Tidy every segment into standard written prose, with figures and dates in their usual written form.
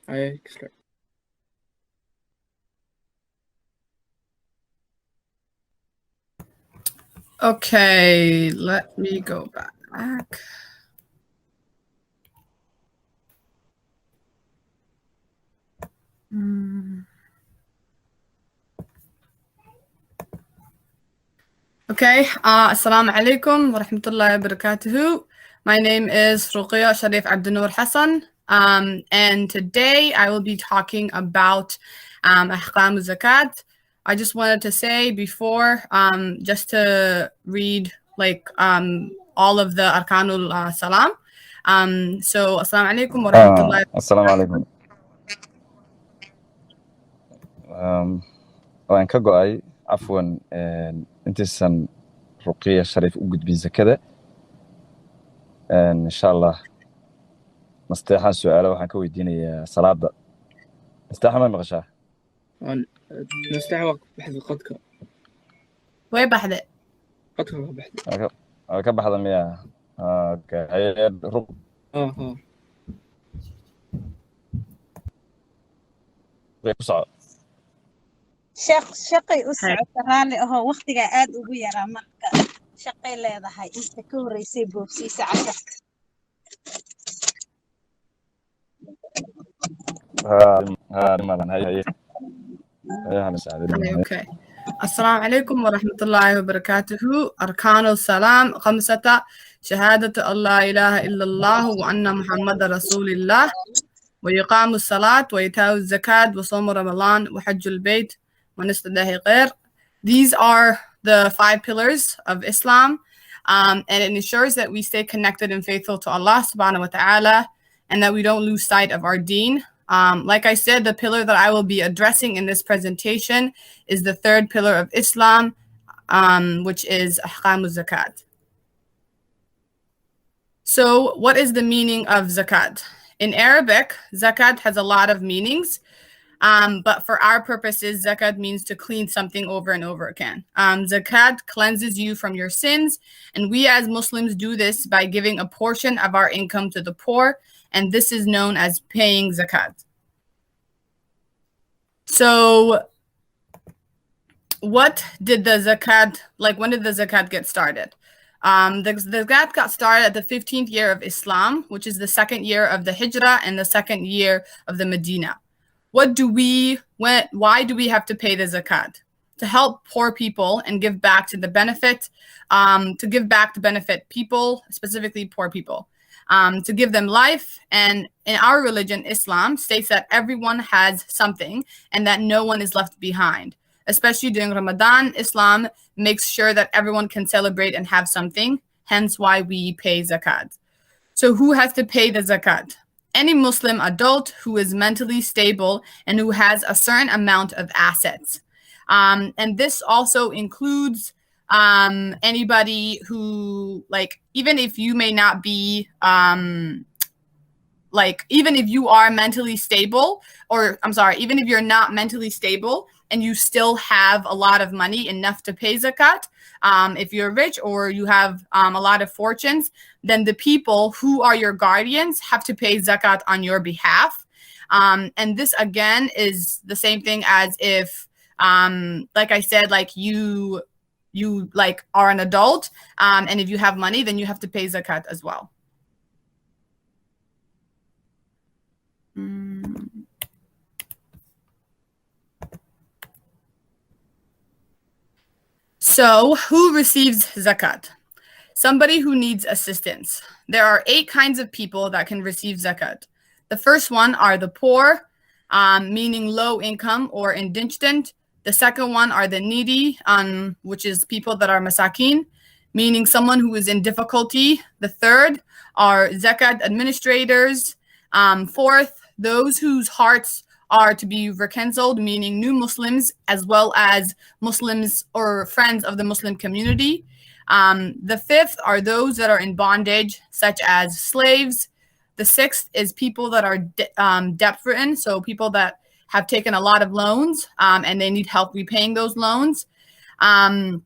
I start. Okay, let me go back. Okay, Assalamu alaikum wa rahmatullahi wa barakatuhu. My name is Ruqiya Shariif Abdunur Hassan, and today I will be talking about Ahkam Zakat. I just wanted to say before, just to read like all of the Arkanul Salam. So, Assalamu alaikum wa rahmatullahi. السلام عليكم. waan ka go'ay cafwan intaysan ruqiya shariif u gudbin zakada insha allah nasteexaan su'aalo waxaan ka weydiinayaa salaada nasteexa ma maqashaa نستحق بحث قدك Way baxde. قدك بحث ka baxda miya ku soco shaqay u socota raalli ahoo waqtigaa aad ugu yaraa marka shaqay leedahay inta ka horreysay boobsiisa casharka Okay. السلام عليكم ورحمة الله وبركاته. أركان السلام 5: شهادة أن لا إله إلا الله وأن محمد رسول الله وإقام الصلاة وإيتاء الزكاة وصوم رمضان وحج البيت ونستدعي غير. These are the 5 pillars of Islam, and it ensures that we stay connected and faithful to Allah subhanahu wa ta'ala and that we don't lose sight of our deen. Like I said, the pillar that I will be addressing in this presentation is the 3rd pillar of Islam, which is Ahkam Zakat. So what is the meaning of zakat? In Arabic, zakat has a lot of meanings, but for our purposes, zakat means to clean something over and over again. Zakat cleanses you from your sins, and we as Muslims do this by giving a portion of our income to the poor, and this is known as paying zakat. So what did the zakat, like when did the zakat get started? The zakat got started at the 15th year of Islam, which is the 2nd year of the Hijrah and the 2nd year of the Medina. Why do we have to pay the zakat? To help poor people and give back to the benefit, to give back to benefit people, specifically poor people, to give them life. And in our religion, Islam states that everyone has something and that no one is left behind. Especially during Ramadan, Islam makes sure that everyone can celebrate and have something, hence why we pay zakat. So who has to pay the zakat? Any Muslim adult who is mentally stable and who has a certain amount of assets. And this also includes anybody who, like, even if you may not be, even if you are mentally stable, even if you're not mentally stable and you still have a lot of money, enough to pay zakat, if you're rich or you have a lot of fortunes, then the people who are your guardians have to pay zakat on your behalf. And this, again, is the same thing as if, like I said, like you like are an adult, and if you have money, then you have to pay zakat as well. So who receives zakat? Somebody who needs assistance. There are 8 kinds of people that can receive zakat. The first one are the poor, meaning low income or indigent. The second one are the needy, which is people that are masakin, meaning someone who is in difficulty. The third are zakat administrators. Fourth, those whose hearts are to be reconciled, meaning new Muslims, as well as Muslims or friends of the Muslim community. The fifth are those that are in bondage, such as slaves. The sixth is people that are debt-ridden, so people that have taken a lot of loans and they need help repaying those loans. And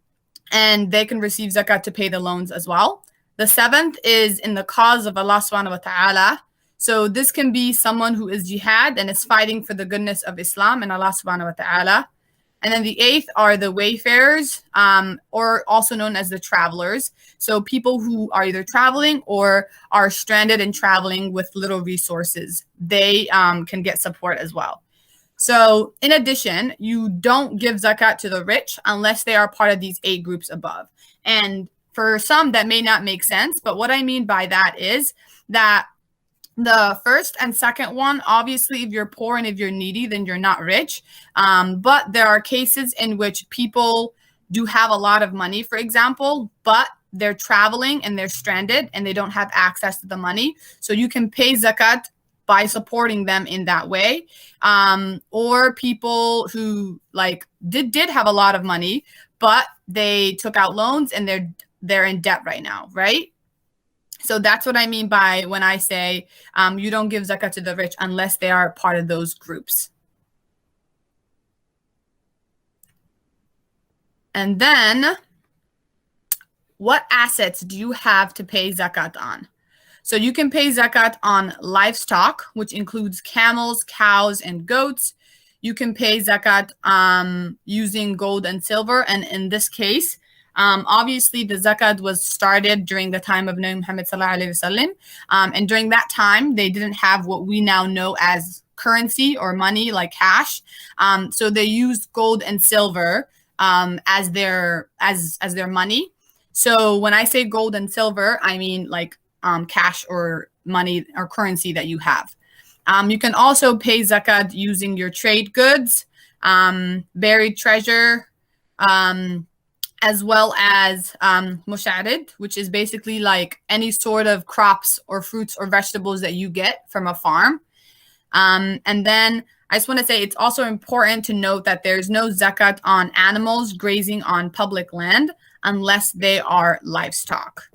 they can receive zakat to pay the loans as well. The seventh is in the cause of Allah subhanahu wa ta'ala. So this can be someone who is jihad and is fighting for the goodness of Islam and Allah subhanahu wa ta'ala. And then the 8th are the wayfarers, or also known as the travelers. So people who are either traveling or are stranded and traveling with little resources. They can get support as well. So in addition, you don't give zakat to the rich unless they are part of these 8 groups above. And for some, that may not make sense. But what I mean by that is that the first and second one, obviously, if you're poor and if you're needy, then you're not rich. But there are cases in which people do have a lot of money, for example, but they're traveling and they're stranded and they don't have access to the money. So you can pay zakat by supporting them in that way. Or people who like did have a lot of money, but they took out loans and they're in debt right now, right? So that's what I mean by when I say you don't give zakat to the rich unless they are part of those groups. And then, what assets do you have to pay zakat on? So you can pay zakat on livestock, which includes camels, cows, and goats. You can pay zakat using gold and silver. And in this case, obviously, the zakat was started during the time of Nabi Muhammad sallallahu alaihi wasallam, and during that time, they didn't have what we now know as currency or money, like cash. So they used gold and silver as their money. So when I say gold and silver, I mean like cash or money or currency that you have. You can also pay zakat using your trade goods, buried treasure, as well as musharid, which is basically like any sort of crops or fruits or vegetables that you get from a farm. And then I just want to say it's also important to note that there's no zakat on animals grazing on public land unless they are livestock.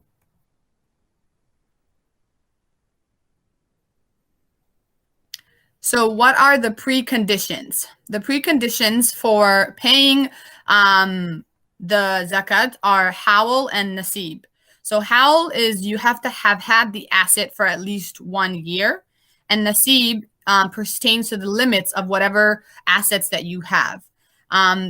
So what are the preconditions? The preconditions for paying the zakat are hawl and nasib. So hawl is you have to have had the asset for at least 1 year, and nasib pertains to the limits of whatever assets that you have.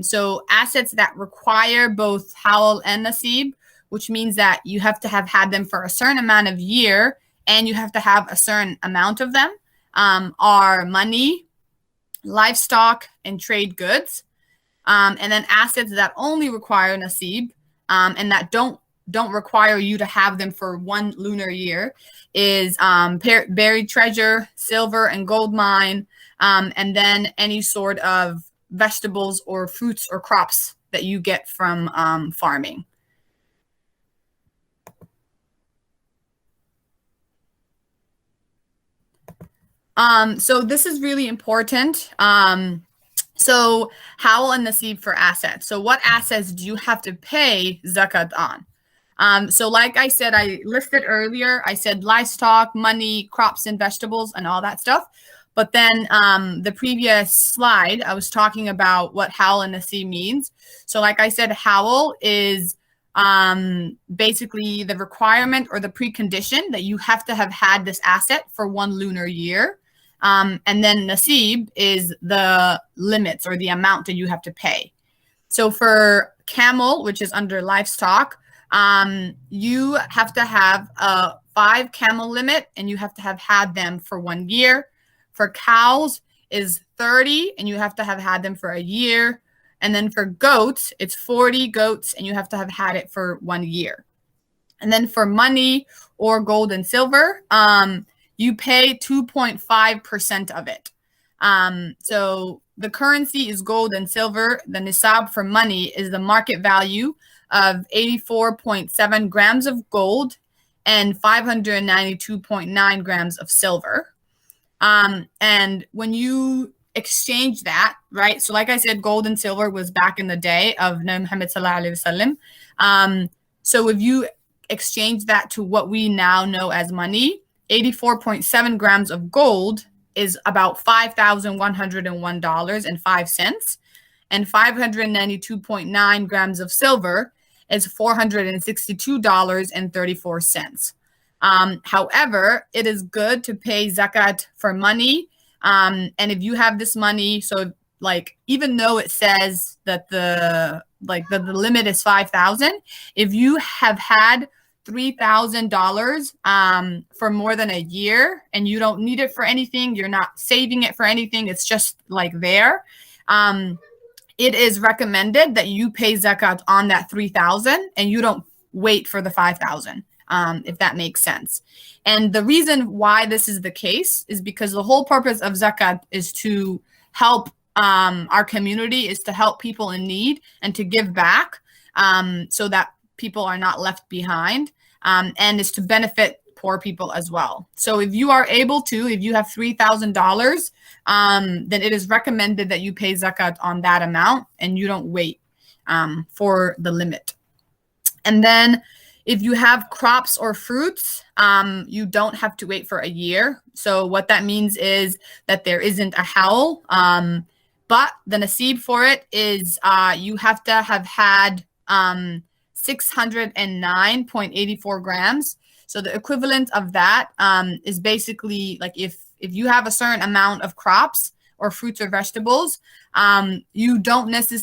So assets that require both hawl and nasib, which means that you have to have had them for a certain amount of year and you have to have a certain amount of them, are money, livestock, and trade goods. And then assets that only require nasib and that don't require you to have them for 1 lunar year is buried treasure, silver and gold mine, and then any sort of vegetables or fruits or crops that you get from farming. So this is really important. So hawl and nasib for assets. So what assets do you have to pay zakat on? So like I said, I listed earlier, I said livestock, money, crops and vegetables and all that stuff. But then the previous slide, I was talking about what hawl and nasib means. So like I said, hawl is basically the requirement or the precondition that you have to have had this asset for 1 lunar year. And then nasib is the limits or the amount that you have to pay. So for camel, which is under livestock, you have to have a 5 camel limit and you have to have had them for 1 year. For cows is 30 and you have to have had them for a year. And then for goats, it's 40 goats and you have to have had it for 1 year. And then for money or gold and silver, you pay 2.5% of it. So the currency is gold and silver. The nisab for money is the market value of 84.7 grams of gold and 592.9 grams of silver. And when you exchange that, right? So like I said, gold and silver was back in the day of Nabi Muhammad sallallahu alaihi wasallam. So if you exchange that to what we now know as money, 84.7 grams of gold is about $5,101.05, and 592.9 grams of silver is $462.34. However, it is good to pay zakat for money. And if you have this money, so like even though it says that the limit is 5,000, if you have had $3,000 for more than a year and you don't need it for anything, you're not saving it for anything, it's just like there, it is recommended that you pay zakat on that 3,000 and you don't wait for the 5,000, if that makes sense. And the reason why this is the case is because the whole purpose of zakat is to help our community, is to help people in need and to give back, so that people are not left behind, and is to benefit poor people as well. So if you are able to, if you have $3,000, then it is recommended that you pay zakat on that amount and you don't wait for the limit. And then if you have crops or fruits, you don't have to wait for a year. So what that means is that there isn't a howl, but the nasib for it is you have to have had 609.84 grams. So the equivalent of that is basically like if you have a certain amount of crops or fruits or vegetables, you don't necessarily